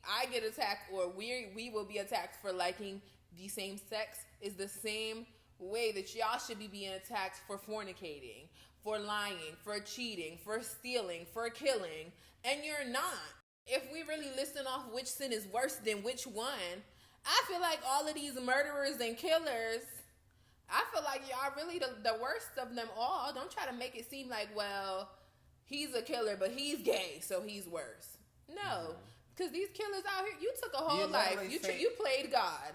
I get attacked or we will be attacked for liking the same sex is the same way that y'all should be being attacked for fornicating, for lying, for cheating, for stealing, for killing, and you're not. If we really listen off which sin is worse than which one, I feel like all of these murderers and killers, I feel like y'all really the worst of them all. Don't try to make it seem like, well, he's a killer, but he's gay, so he's worse. No, because these killers out here, you took a whole life. You played God.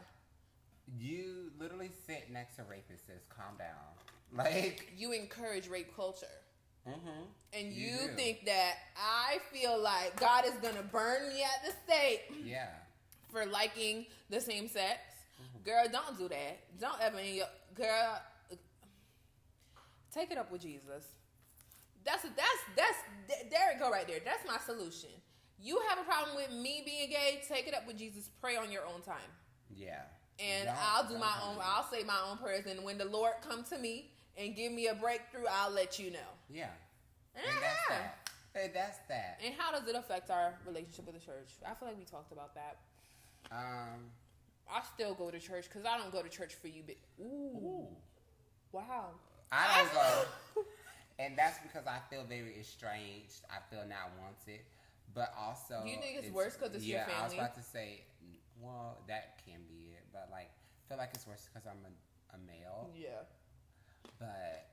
You literally sit next to rapists, says, calm down. Like, you encourage rape culture. Mm-hmm. And you think that I feel like God is going to burn me at the stake. Yeah. For liking the same sex. Mm-hmm. Girl, don't do that. Don't ever girl, take it up with Jesus. That's there it go right there. That's my solution. You have a problem with me being gay, take it up with Jesus. Pray on your own time. Yeah. And I'll do my own. I'll say my own prayers. And when the Lord come to me and give me a breakthrough, I'll let you know. Yeah. And that's that. Hey, that's that. And how does it affect our relationship with the church? I feel like we talked about that. I still go to church because I don't go to church for you. But ooh. Wow. I don't go. And that's because I feel very estranged. I feel not wanted. But also, do you think it's worse because it's your family? Yeah, I was about to say, well, that can be it. But like, I feel like it's worse because I'm a male. Yeah. But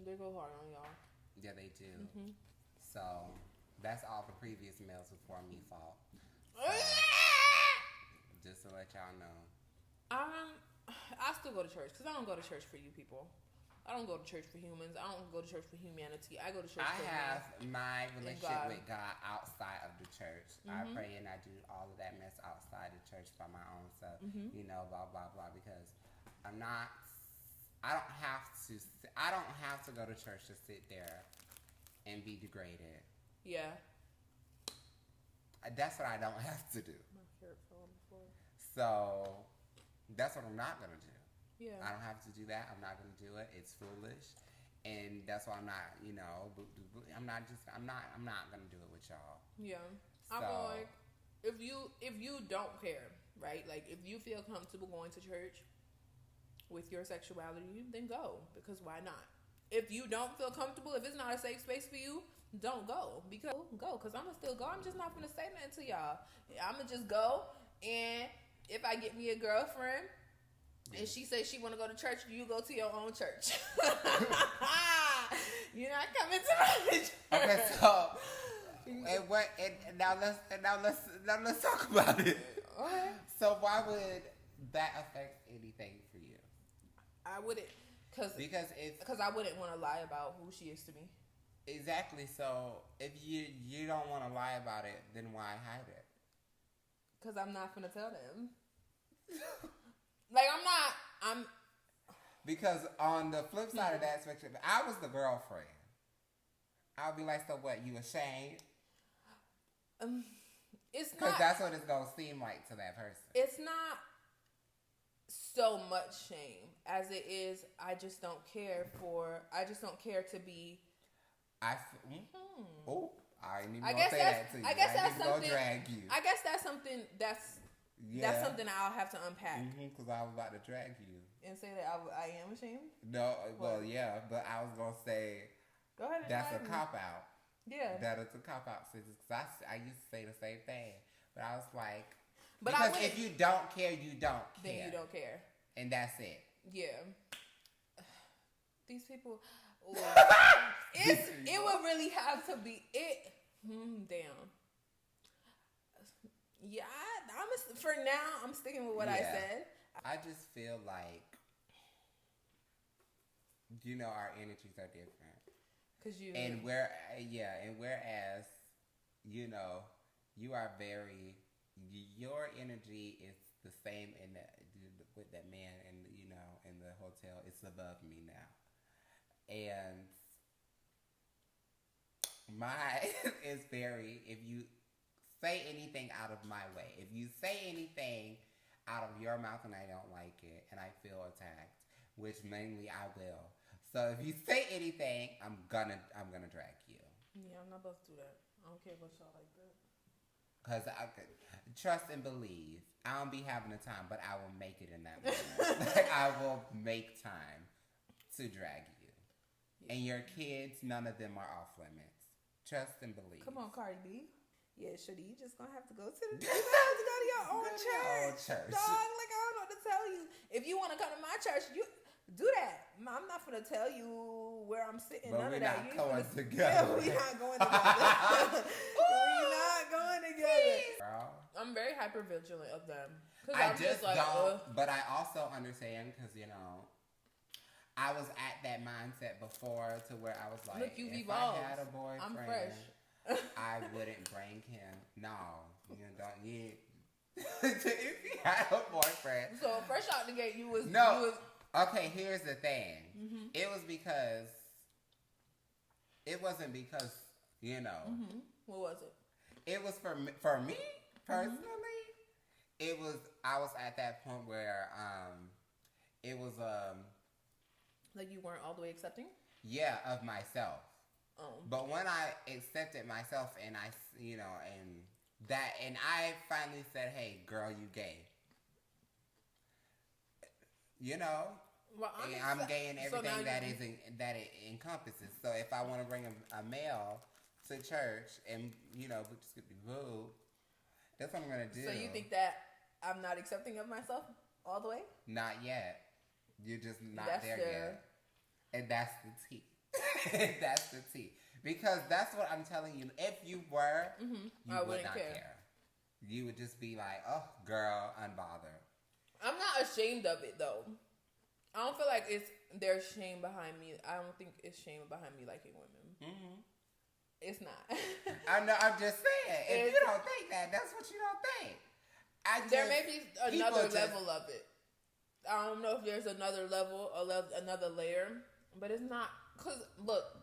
they go hard on y'all. Yeah, they do. Mm-hmm. So that's all the previous males before me fault. So, just to let y'all know. I still go to church because I don't go to church for you people. I don't go to church for humans. I don't go to church for humanity. I go to church for have my relationship with God outside of the church. Mm-hmm. I pray and I do all of that mess outside the church by my own self. Mm-hmm. You know, blah, blah, blah. Because I don't have to go to church to sit there and be degraded. Yeah. That's what I don't have to do. My shirt fell on the floor. So that's what I'm not going to do. Yeah. I don't have to do that. I'm not going to do it. It's foolish. And that's why I'm not, I'm not going to do it with y'all. Yeah. So, I feel like if you don't care, right? Like if you feel comfortable going to church with your sexuality, then go, because why not? If you don't feel comfortable, if it's not a safe space for you, don't go, because I'm gonna still go. I'm just not gonna say nothing to y'all. I'm gonna just go, and if I get me a girlfriend and she says she want to go to church, you go to your own church. You're not coming to my church. Okay, so now let's talk about it. Okay. So why would that affect anything for you? I wouldn't, because I wouldn't want to lie about who she is to me. Exactly. So if you don't want to lie about it, then why hide it? Because I'm not gonna tell them. Like I'm. Because on the flip side of that spectrum, I was the girlfriend. I'll be like, so what? You ashamed? It's not. Because that's what it's gonna seem like to that person. It's not so much shame as it is. I just don't care to be. Oh, I didn't even want to say that to you. I guess that's something. Drag you. I guess that's something that's something I'll have to unpack. Because I was about to drag you and say that I am ashamed. No, well, yeah, but I was gonna say. Go ahead. That's a cop out. Yeah. That it's a cop-out, because I used to say the same thing. But I was like, but because if you don't care, you don't care. Then you don't care. And that's it. Yeah. These people, it would really have to be it. Damn. Yeah, for now, I'm sticking with what I said. I just feel like, our energies are different. Whereas, you are your energy is the same with that man in the hotel. It's above me now. And mine is if you say anything out of my way, if you say anything out of your mouth and I don't like it and I feel attacked, which mainly I will. So if you say anything, I'm gonna drag you. Yeah, I'm not about to do that. I don't care about y'all like that. Because I could trust and believe. I don't be having the time, but I will make it in that moment. I will make time to drag you. Yeah. And your kids, none of them are off limits. Trust and believe. Come on, Cardi B. Yeah, Shorty, you just gonna have to go to your own church. Dog, like, I don't know what to tell you. If you want to come to my church, you do that. I'm not gonna tell you where I'm sitting. But none we're of that. Not going together. Yeah, we're not going together. We're not going together. Girl. I'm very hyper vigilant of them. I just like, don't. But I also understand because I was at that mindset before to where I was like, look, you've if evolved. I had a boyfriend, I'm fresh. I wouldn't bring him. No, if you had a boyfriend. So fresh out the gate, you was Okay, here's the thing. Mm-hmm. It wasn't because What was it? It was for me personally. Mm-hmm. I was at that point where it was like you weren't all the way accepting. Yeah, of myself. Oh. But when I accepted myself and I finally said, "Hey, girl, you gay." Well, I'm gay in everything that it encompasses. So if I want to bring a male to church and we just could be booed, that's what I'm gonna do. So you think that I'm not accepting of myself all the way? Not yet. You're just not there yet, and that's the tea. That's the tea. Because that's what I'm telling you. If you were, you would not care. You would just be like, "Oh, girl, unbothered." I'm not ashamed of it though. I don't feel like there's shame behind me. I don't think it's shame behind me liking women. Mm-hmm. It's not. I know. I'm just saying. If you don't think that, that's what you don't think. There may be another level of it. I don't know if there's another level, another layer, but it's not. Cause look,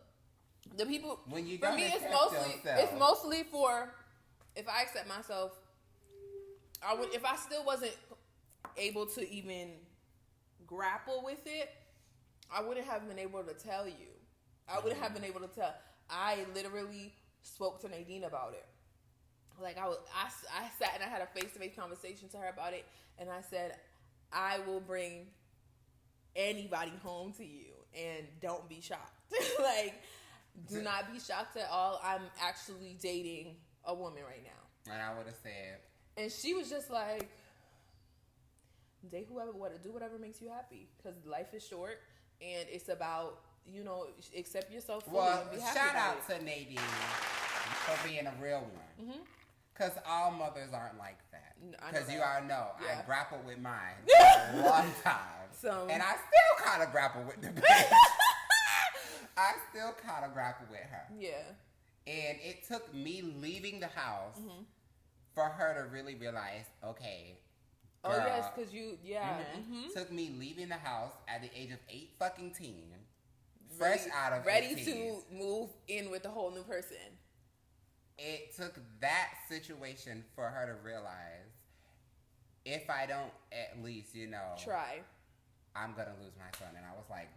the people. When you for me, it's mostly for if I accept myself. If I still wasn't able to even grapple with it, I wouldn't have been able to tell you. I wouldn't have been able to tell. I literally spoke to Nadine about it. Like I sat and I had a face-to-face conversation to her about it, and I said, I will bring anybody home to you, and don't be shocked. Like, do not be shocked at all. I'm actually dating a woman right now. And I would have said, and she was just like, date whoever, do whatever makes you happy, because life is short, and it's about accept yourself fully and be happy. Shout out to Nadine for being a real one. Mm-hmm. Because all mothers aren't like that. Because you all know, I grappled with mine for a long time. And I still kind of grapple with the bitch. I still kind of grapple with her. Yeah. And it took me leaving the house for her to really realize, okay, girl, oh, yes, because took me leaving the house at the age of 8 fucking teen. Fresh out of 18. Ready to move in with a whole new person. It took that situation for her to realize, if I don't at least, try, I'm going to lose my son. And I was like,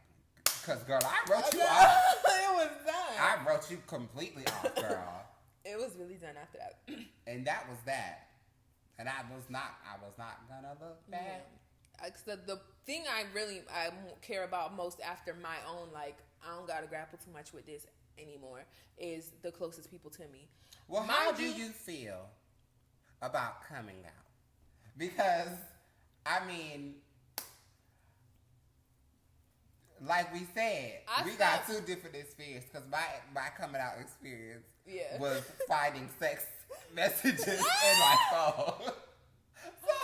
because, girl, I wrote you off. It was done. I wrote you completely off, girl. It was really done after that. And that was that. And I was not going to look back. Yeah. The thing I care about most after my own, like, I don't got to grapple too much with this anymore is the closest people to me. Well, how do you feel about coming out? Because, I mean, like we said, we got two different experiences. Because my coming out experience was finding sex messages in my phone. So,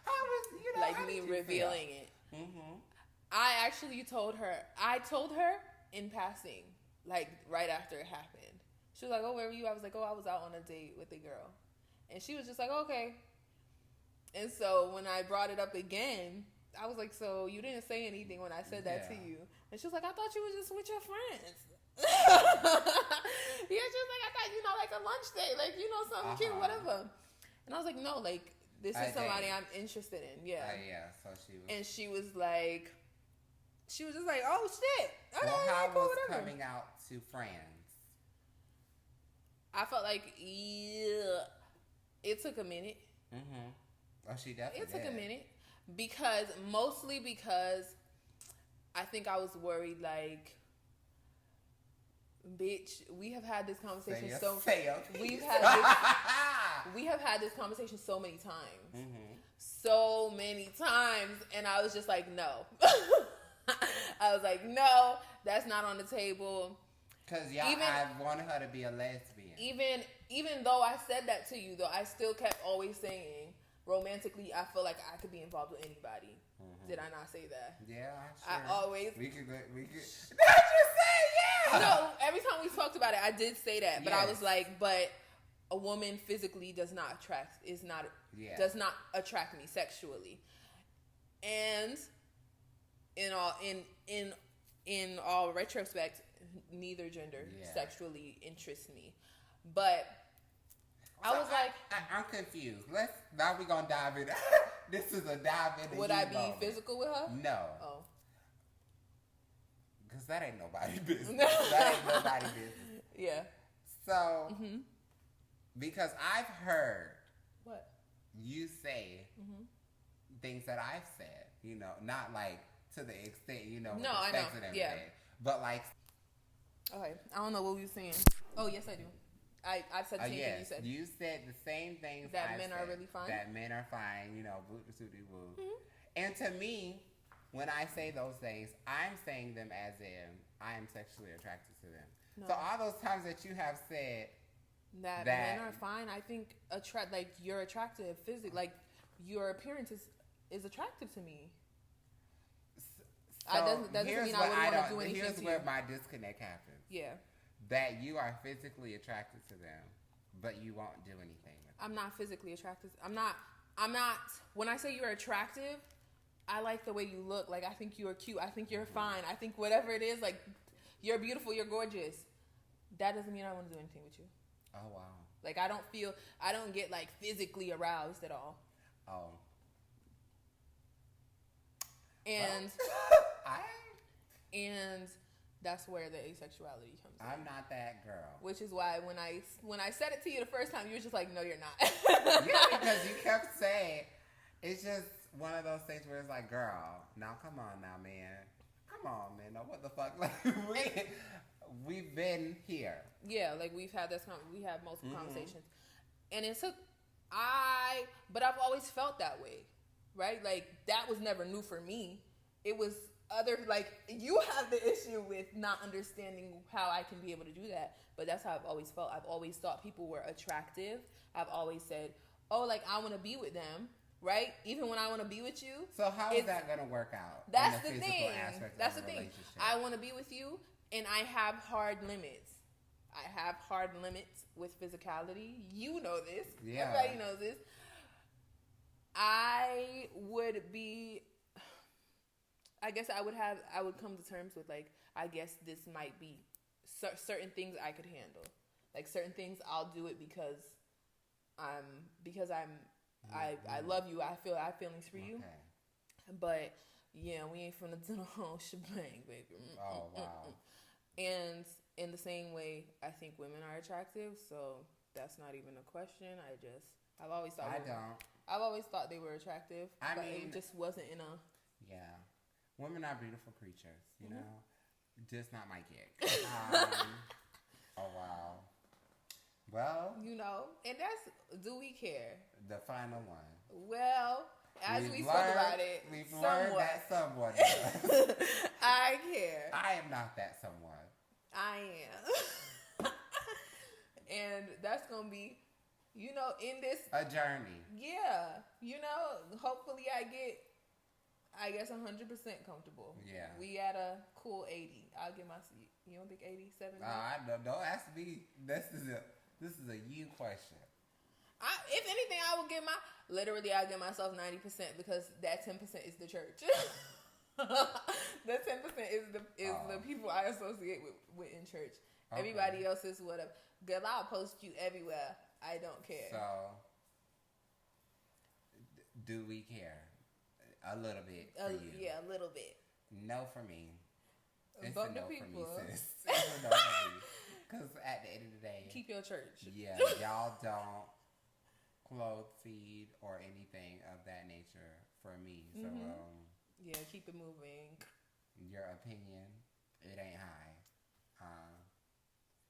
how was, like me revealing it. Mm-hmm. I actually told her in passing, like right after it happened. She was like, "Oh, where were you?" I was like, "Oh, I was out on a date with a girl." And she was just like, "Okay." And so when I brought it up again, I was like, "So you didn't say anything when I said that to you?" And she was like, "I thought you were just with your friends." Yeah, she was like, "I thought, like a lunch date, like, something cute, whatever." And I was like, "No, like, this is somebody I'm interested in." Yeah. So she was. And she was just like, "Oh, shit." Okay, well, how cool, was whatever. coming out to friends? I felt like, it took a minute. Mm-hmm. Oh, she definitely It took a minute. Mostly because I think I was worried, like, bitch, we have had this conversation we have had this conversation so many times. Mm-hmm. So many times. And I was just like, no. I was like, no, that's not on the table. Because I wanted her to be a lesbian. Even though I said that to you, though, I still kept always saying, romantically, I feel like I could be involved with anybody. Mm-hmm. Did I not say that? Yeah, sure. I always... We could... Did you say yeah? No, every time we talked about it, I did say that. But I was like, but a woman physically does not attract me sexually. And in all retrospect, neither gender sexually interests me. But I was like, I'm confused. Now we're gonna dive in. This is a dive in. Would I be physical with her? No. Oh. Because that ain't nobody's business. That ain't nobody's business. Yeah. So, because I've heard what you say things that I've said, not like to the extent, no, I know. And everything, yeah. but like. Okay, I don't know what we were saying. Oh, yes, I do. I've said the same thing you said. You said the same things that men are really fine. That men are fine, boot to woo. And to me, when I say those things, I'm saying them as in I am sexually attracted to them. No. So all those times that you have said that men are fine, I think you're attractive physically, like your appearance is attractive to me. So doesn't mean I wouldn't want to do anything. Here's where my disconnect happens. Yeah. That you are physically attracted to them, but you won't do anything with them. I'm not physically attracted. I'm not. When I say you're attractive, I like the way you look. Like, I think you're cute. I think you're fine. I think whatever it is, like, you're beautiful. You're gorgeous. That doesn't mean I want to do anything with you. Oh, wow. Like, I don't get, like, physically aroused at all. Oh. And, and that's where the asexuality comes in. I'm not that girl. Which is why when I said it to you the first time, you were just like, no, you're not. Yeah, because you kept saying, it's just one of those things where it's like, girl, now come on now, man. Come on, man. Now, what the fuck? Like, we've been here. Yeah, like we have multiple conversations. And it took, but I've always felt that way, right? Like, that was never new for me. It was you have the issue with not understanding how I can be able to do that. But that's how I've always felt. I've always thought people were attractive. I've always said, oh, like, I want to be with them, right? Even when I want to be with you. So how is that going to work out? That's the thing. That's the thing. I want to be with you, and I have hard limits. I have hard limits with physicality. You know this. Yeah. Everybody knows this. I guess I would come to terms with, like, I guess this might be certain things I could handle. Like, certain things I'll do it because I love you. I have feelings for you. But yeah, we ain't finna do the whole shebang, baby. Oh, wow. And in the same way, I think women are attractive, so that's not even a question. I've always thought they were attractive. But it just wasn't in a... Yeah. Women are beautiful creatures, you know? Just not my kick. Oh, wow. Well. You know, and that's, do we care? The final one. Well, as we spoke about it, we've learned that someone does. I care. I am not that someone. I am. And that's going to be, you know, in this. A journey. Yeah. You know, hopefully I get, I guess, 100% comfortable. Yeah. We at a cool 80. I'll get my seat. You don't think 80, 70? Don't ask me. This is a you question. If anything, I will get I'll give myself 90% because that 10% is the church. That 10% is the people I associate with in church. Okay. Everybody else is whatever. Girl, I'll post you everywhere. I don't care. So, do we care? A little bit for you. Yeah, a little bit. No for me. It's Vote a no the people. for me, sis. It's a no for me. Because at the end of the day... Keep your church. Yeah, y'all don't clothe, feed, or anything of that nature for me. So, yeah, keep it moving. Your opinion, it ain't high.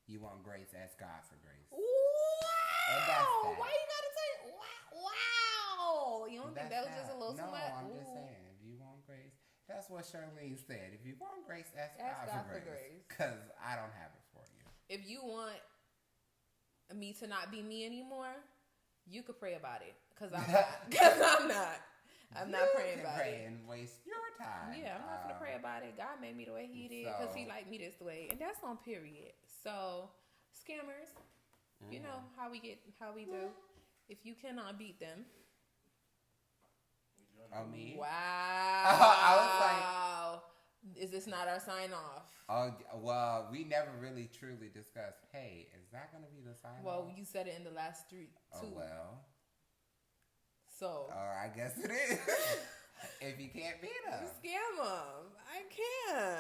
You want grace, ask God for grace. Wow! And that's that. Why you gotta say wow? You don't think that was just a little too much? No, I'm just saying, if you want grace, that's what Charlene said. If you want grace, ask God for grace. Because I don't have it for you. If you want me to not be me anymore, you could pray about it. Because I'm not. Because I'm not praying about it. And waste your time. Yeah, I'm not going to pray about it. God made me the way he did because he liked me this way. And that's on period. So, scammers, you know how we do. If you cannot beat them. Oh, me? Wow. I was like... Is this not our sign off? Oh, well, we never really truly discussed, hey, is that going to be the sign off? Well, you said it in the last two. Oh, well. So. I guess it is. If you can't beat them. You scam them. I can't.